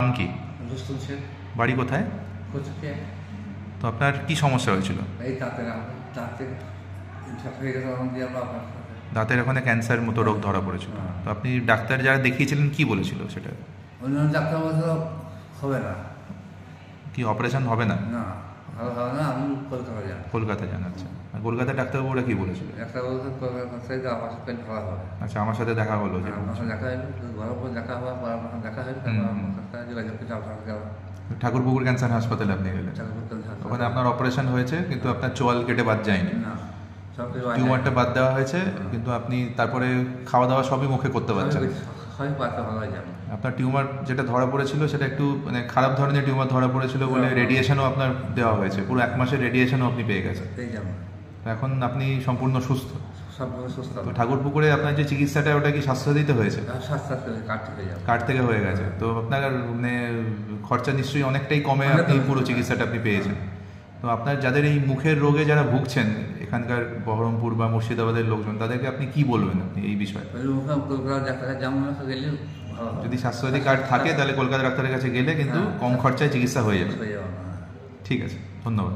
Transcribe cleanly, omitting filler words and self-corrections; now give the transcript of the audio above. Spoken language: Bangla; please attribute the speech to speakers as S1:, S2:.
S1: নাম কি?
S2: রুস্তম শেখ।
S1: বাড়ি কোথায়?
S2: কোচকে।
S1: তো আপনার কি সমস্যা হয়েছিল?
S2: এই দাঁতের ইনফেক্ট হয়ে গেছে তখন দিয়ে আমরা আপনার
S1: দাঁতের ওখানে ক্যান্সার মতো রোগ ধরা পড়েছিল। তো আপনি ডাক্তার যারা দেখিয়েছিলেন কি বলেছিল সেটা?
S2: অন্যান্য ডাক্তার বলছিল হবে না,
S1: কি অপারেশন হবে না?
S2: না ভালো হবে না, আমি কলকাতা যান।
S1: কলকাতা যান, আচ্ছা। আর কলকাতার ডাক্তারবাবুরা কি বলেছিল?
S2: একটা বলছে কলকাতা থেকে আমার সাথে ভালো হবে।
S1: আচ্ছা, আমার সাথে দেখা হলো যে
S2: আমার সাথে দেখা হলো, ঘরের উপর দেখা হওয়ার পর আমার সাথে দেখা হলো, তারপর আমার সাথে যোগাযোগ করে আপনার গেল
S1: ঠাকুরপুকুর ক্যান্সার হাসপাতালে আপনি গেলেন। ওখানে আপনার অপারেশন হয়েছে কিন্তু আপনার চোয়াল কেটে বাদ যায়নি,
S2: না
S1: টিউমারটা বাদ দেওয়া হয়েছে, কিন্তু আপনি তারপরে খাওয়া দাওয়া সবই মুখে করতে পারছেন। আপনার টিউমার যেটা ধরা পড়েছিল সেটা একটু মানে খারাপ ধরনের টিউমার ধরা পড়েছিল বলে রেডিয়েশনও আপনার দেওয়া হয়েছে, পুরো 1 মাসের রেডিয়েশনও আপনি পেয়ে গেছেন। এখন আপনি সম্পূর্ণ সুস্থ। তো ঠাকুরপুকুরে আপনার যে চিকিৎসাটা ওটা কি স্বাস্থ্যসাথীতে হয়েছে? কার্ড থেকে হয়ে গেছে। তো আপনার মানে খরচা নিশ্চয়ই অনেকটাই কমে আপনি পুরো চিকিৎসাটা আপনি পেয়েছেন। তো আপনার যাদের এই মুখের রোগে যারা ভুগছেন এখানকার বহরমপুর বা মুর্শিদাবাদের লোকজন, তাদেরকে আপনি কি বলবেন আপনি এই বিষয়ে? যদি স্বাস্থ্যসাথী কার্ড থাকে তাহলে কলকাতা ডাক্তারের কাছে গেলে কিন্তু কম খরচায় চিকিৎসা হয়ে যাবে। ঠিক আছে, ধন্যবাদ।